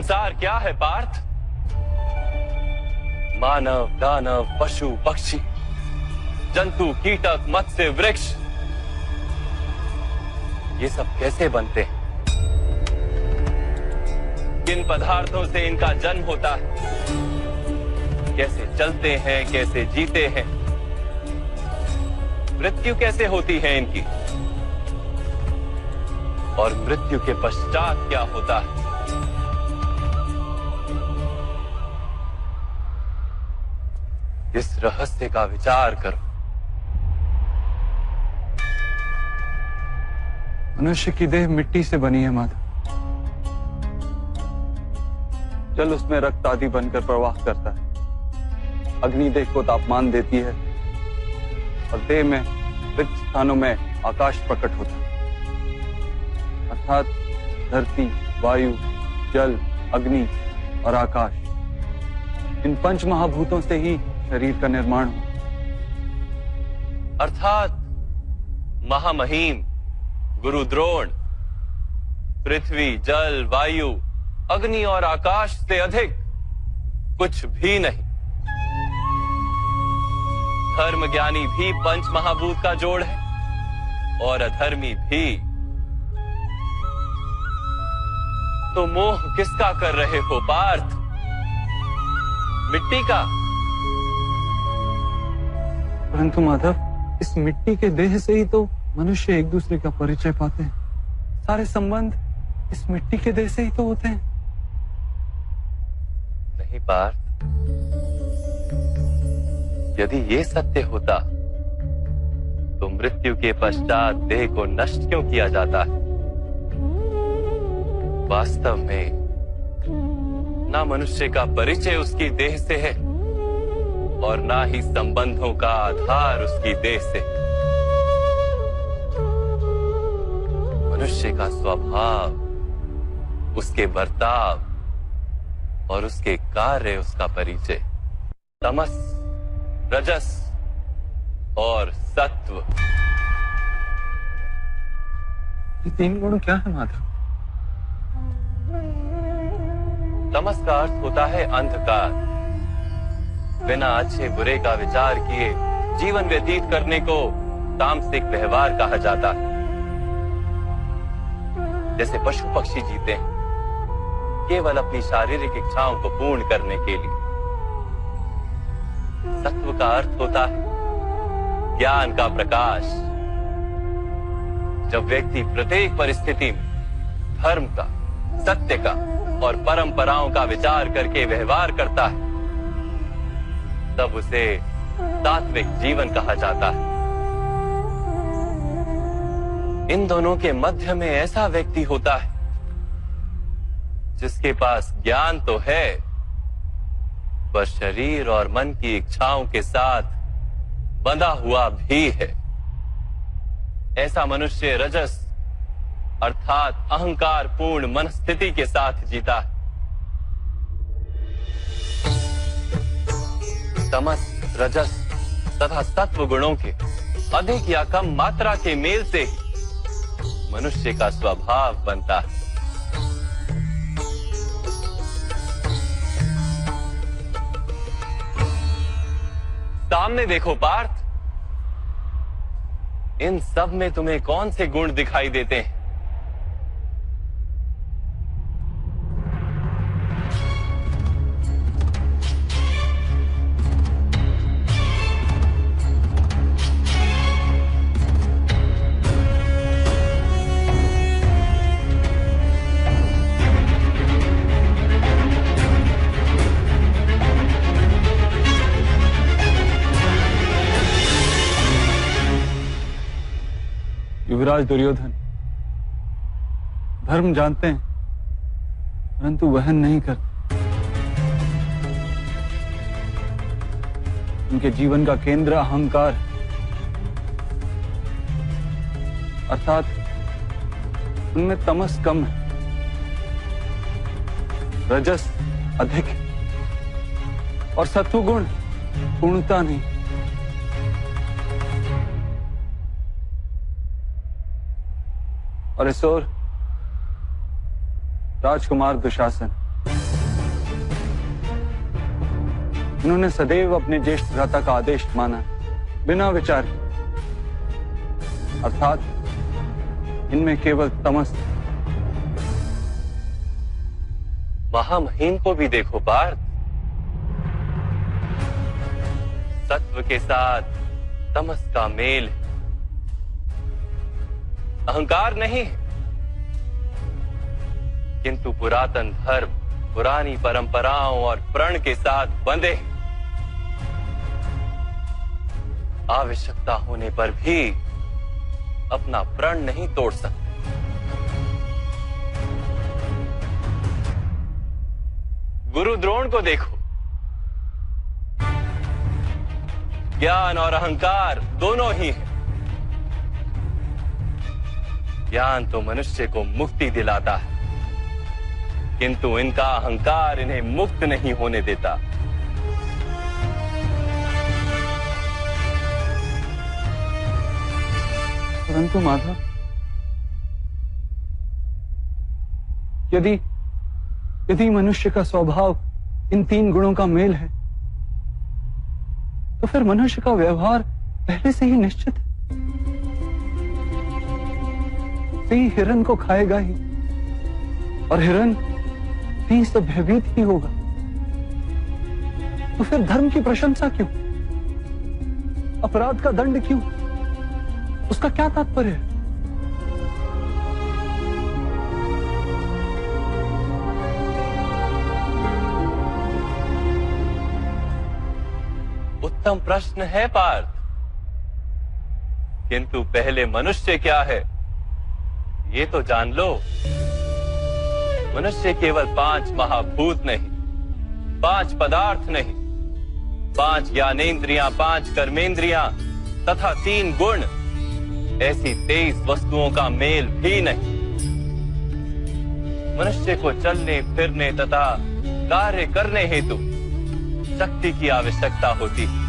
संसार क्या है पार्थ? मानव, दानव, पशु, पक्षी, जंतु, कीटक, मत्स्य, वृक्ष, ये सब कैसे बनते हैं? किन पदार्थों से इनका जन्म होता है? कैसे चलते हैं, कैसे जीते हैं? मृत्यु कैसे होती है इनकी? और मृत्यु के पश्चात क्या होता है? इस रहस्य का विचार करो। मनुष्य की देह मिट्टी से बनी है माधव। जल उसमें रक्त आदि बनकर प्रवाह करता है। अग्नि देह को तापमान देती है और देह में रिक्त स्थानों में आकाश प्रकट होता है। अर्थात धरती, वायु, जल, अग्नि और आकाश, इन पंच महाभूतों से ही शरीर का निर्माण हो। अर्थात महामहिम गुरु द्रोण पृथ्वी, जल, वायु, अग्नि और आकाश से अधिक कुछ भी नहीं। धर्म ज्ञानी भी पंच महाभूत का जोड़ है और अधर्मी भी। तो मोह किसका कर रहे हो पार्थ? मिट्टी का? परंतु माधव, इस मिट्टी के देह से ही तो मनुष्य एक दूसरे का परिचय पाते हैं। सारे संबंध इस मिट्टी के देह से ही तो होते हैं। नहीं पार्थ, यदि ये सत्य होता तो मृत्यु के पश्चात देह को नष्ट क्यों किया जाता है? वास्तव में ना मनुष्य का परिचय उसकी देह से है और ना ही संबंधों का आधार उसकी देह से। मनुष्य का स्वभाव, उसके बर्ताव और उसके कार्य उसका परिचय। तमस, रजस और सत्व, ये तीन गुण क्या है माधव? तमस का अर्थ होता है अंधकार। बिना अच्छे बुरे का विचार किए जीवन व्यतीत करने को तामसिक व्यवहार कहा जाता है। जैसे पशु पक्षी जीते हैं केवल अपनी शारीरिक इच्छाओं को पूर्ण करने के लिए। सत्व का अर्थ होता है ज्ञान का प्रकाश। जब व्यक्ति प्रत्येक परिस्थिति में धर्म का, सत्य का और परंपराओं का विचार करके व्यवहार करता है, तब उसे सात्विक जीवन कहा जाता है। इन दोनों के मध्य में ऐसा व्यक्ति होता है जिसके पास ज्ञान तो है पर शरीर और मन की इच्छाओं के साथ बंधा हुआ भी है। ऐसा मनुष्य रजस अर्थात अहंकार पूर्ण मनस्थिति के साथ जीता है। तमस, रजस तथा सत्व गुणों के अधिक या कम मात्रा के मेल से ही मनुष्य का स्वभाव बनता है। सामने देखो पार्थ, इन सब में तुम्हें कौन से गुण दिखाई देते हैं? युवराज दुर्योधन धर्म जानते हैं परंतु वहन नहीं करते। उनके जीवन का केंद्र अहंकार है, अर्थात उनमें तमस कम है, रजस अधिक है और सत्वगुण पूर्णता नहीं। और इस ओर राजकुमार दुशासन इन्होंने सदैव अपने ज्येष्ठ भ्राता का आदेश माना, बिना विचार के। अर्थात इनमें केवल तमस। महामहिम को भी देखो पार्थ, सत्व के साथ तमस का मेल है। अहंकार नहीं, किंतु पुरातन धर्म, पुरानी परंपराओं और प्रण के साथ बंधे, आवश्यकता होने पर भी अपना प्रण नहीं तोड़ सकते। गुरु द्रोण को देखो, ज्ञान और अहंकार दोनों ही हैं। ज्ञान तो मनुष्य को मुक्ति दिलाता है, किंतु इनका अहंकार इन्हें मुक्त नहीं होने देता। परंतु माधव, यदि मनुष्य का स्वभाव इन तीन गुणों का मेल है, तो फिर मनुष्य का व्यवहार पहले से ही निश्चित है। सिंह हिरन को खाएगा ही, और हिरन सिंह से भयभीत ही होगा। तो फिर धर्म की प्रशंसा क्यों? अपराध का दंड क्यों? उसका क्या तात्पर्य है? उत्तम प्रश्न है पार्थ, किंतु पहले मनुष्य क्या है ये तो जान लो। मनुष्य केवल 5 महाभूत नहीं, 5 पदार्थ नहीं, 5 ज्ञानेंद्रियां, 5 कर्मेंद्रियां तथा 3 गुण, ऐसी 23 वस्तुओं का मेल भी नहीं। मनुष्य को चलने फिरने तथा कार्य करने हेतु शक्ति की आवश्यकता होती है,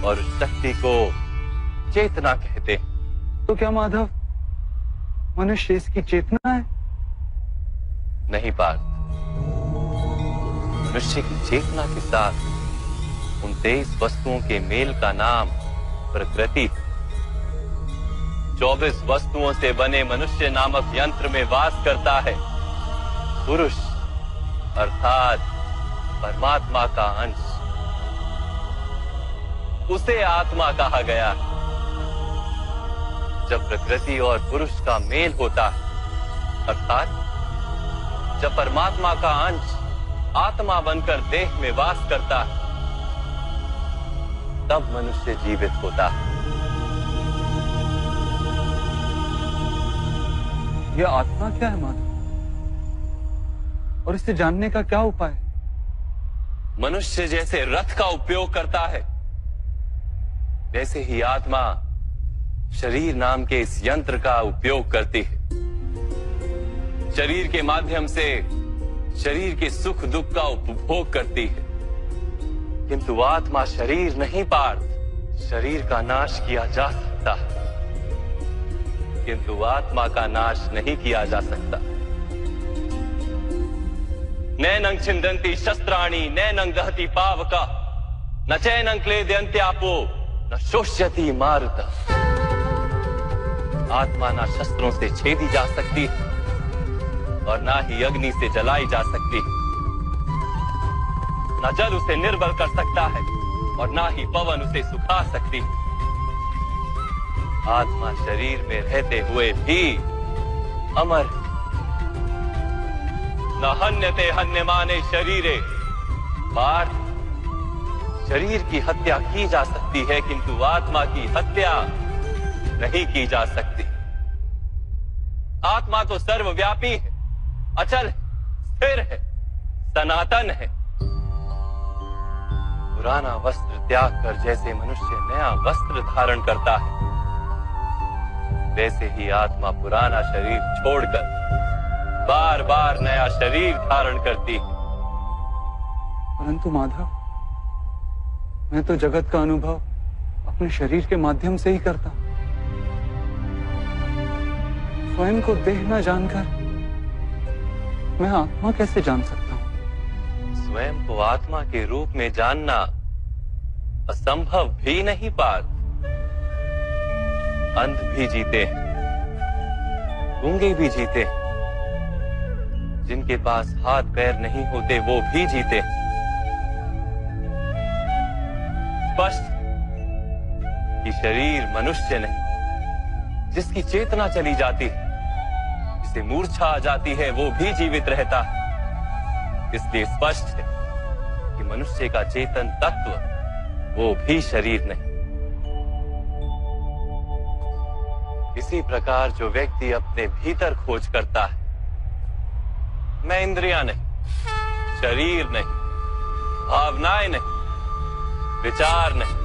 और उस शक्ति को चेतना कहते हैं। तो क्या माधव, मनुष्य इसकी चेतना है? नहीं पार्थ, मनुष्य की चेतना के साथ उन 23 वस्तुओं के मेल का नाम प्रकृति। 24 वस्तुओं से बने मनुष्य नामक यंत्र में वास करता है पुरुष, अर्थात परमात्मा का अंश। उसे आत्मा कहा गया है। जब प्रकृति और पुरुष का मेल होता है, अर्थात जब परमात्मा का अंश आत्मा बनकर देह में वास करता है, तब मनुष्य जीवित होता है। यह आत्मा क्या है माधव, और इसे जानने का क्या उपाय है? मनुष्य जैसे रथ का उपयोग करता है, वैसे ही आत्मा शरीर नाम के इस यंत्र का उपयोग करती है। शरीर के माध्यम से शरीर के सुख दुख का उपभोग करती है, किंतु आत्मा शरीर नहीं पार्थ। शरीर का नाश किया जा सकता है, किंतु आत्मा का नाश नहीं किया जा सकता। नैनं छिन्दन्ति शस्त्राणि नैनं दहति पावका, न चैनं क्लेदयन्त्यापो न शोष्यति मारुता। आत्मा ना शस्त्रों से छेदी जा सकती और ना ही अग्नि से जलाई जा सकती। न जल उसे निर्बल कर सकता है और ना ही पवन उसे सुखा सकती। आत्मा शरीर में रहते हुए भी अमर। न हन्यते हन्यमाने शरीरे। पार्थ, शरीर की हत्या की जा सकती है, किंतु आत्मा की हत्या नहीं की जा सकती। आत्मा तो सर्वव्यापी है, अचल है, स्थिर है, सनातन है। पुराना वस्त्र त्याग कर जैसे मनुष्य नया वस्त्र धारण करता है, वैसे ही आत्मा पुराना शरीर छोड़कर बार बार नया शरीर धारण करती है। परंतु माधव, मैं तो जगत का अनुभव अपने शरीर के माध्यम से ही करता हूं। स्वयं को देह न जानकर मैं आत्मा कैसे जान सकता हूं? स्वयं को आत्मा के रूप में जानना असंभव भी नहीं पार्थ। अंध भी जीते हैं, गूंगे भी जीते हैं, जिनके पास हाथ पैर नहीं होते वो भी जीते हैं। स्पष्ट कि शरीर मनुष्य नहीं, जिसकी चेतना चली जाती है, जिसे मूर्छा आ जाती है, वो भी जीवित रहता है। इसलिए स्पष्ट है कि मनुष्य का चेतन तत्व वो भी शरीर नहीं। इसी प्रकार जो व्यक्ति अपने भीतर खोज करता है, मैं इंद्रियां नहीं, शरीर नहीं, भावनाएं नहीं, विचार नहीं,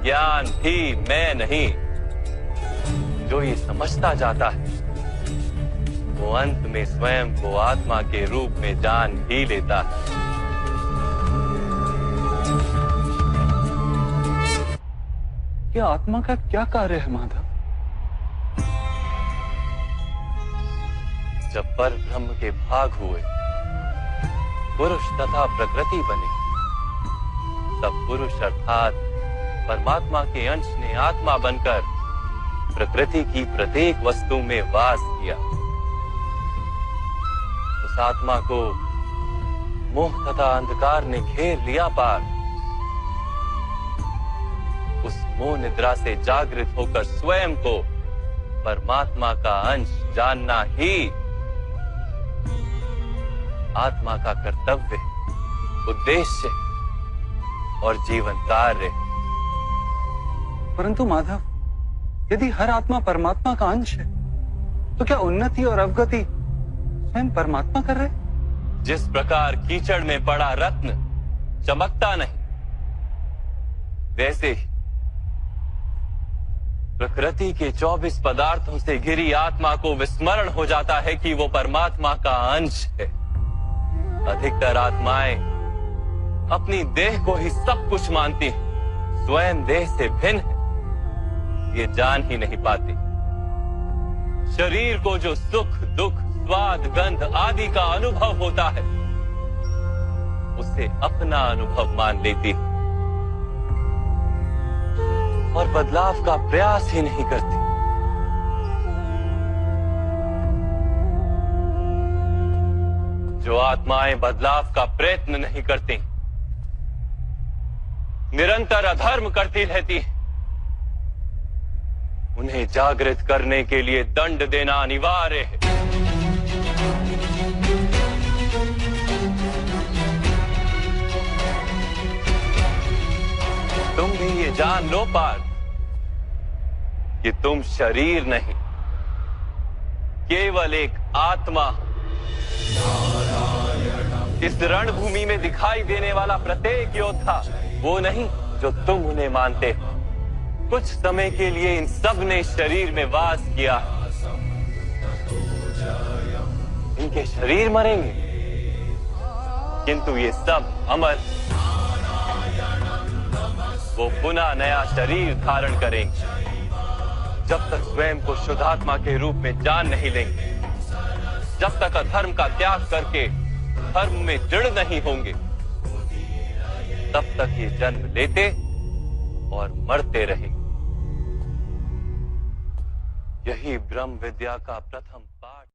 ज्ञान भी मैं नहीं, जो ये समझता जाता है वो अंत में स्वयं को आत्मा के रूप में जान ही लेता है। ये आत्मा का क्या कार्य है माधव? जब पर ब्रह्म के भाग हुए, पुरुष तथा प्रकृति बने, तब पुरुष अर्थात परमात्मा के अंश ने आत्मा बनकर प्रकृति की प्रत्येक वस्तु में वास किया। उस आत्मा को मोह तथा अंधकार ने घेर लिया पार। उस मोह निद्रा से जागृत होकर स्वयं को परमात्मा का अंश जानना ही आत्मा का कर्तव्य, उद्देश्य और जीवन कार्य। परंतु माधव, यदि हर आत्मा परमात्मा का अंश है, तो क्या उन्नति और अवगति स्वयं परमात्मा कर रहे? जिस प्रकार कीचड़ में पड़ा रत्न चमकता नहीं, वैसे ही प्रकृति के 24 पदार्थों से घिरी आत्मा को विस्मरण हो जाता है कि वो परमात्मा का अंश है। अधिकतर आत्माएं अपनी देह को ही सब कुछ मानती हैं, स्वयं देह से भिन्न है ये जान ही नहीं पाती। शरीर को जो सुख, दुख, स्वाद, गंध आदि का अनुभव होता है, उसे अपना अनुभव मान लेती है और बदलाव का प्रयास ही नहीं करती। जो आत्माएं बदलाव का प्रयत्न नहीं करती, निरंतर अधर्म करती रहती, उन्हें जागृत करने के लिए दंड देना अनिवार्य है। तुम भी ये जान लो पार्थ कि तुम शरीर नहीं, केवल एक आत्मा। इस रणभूमि में दिखाई देने वाला प्रत्येक योद्धा वो नहीं जो तुम उन्हें मानते हो। कुछ समय के लिए इन सब ने शरीर में वास किया, इनके शरीर मरेंगे, किंतु ये सब अमर, वो पुनः नया शरीर धारण करेंगे। जब तक स्वयं को शुद्धात्मा के रूप में जान नहीं लेंगे, जब तक अधर्म का त्याग करके धर्म में दृढ़ नहीं होंगे, तब तक ये जन्म लेते और मरते रहेंगे। यही ब्रह्म विद्या का प्रथम पाठ।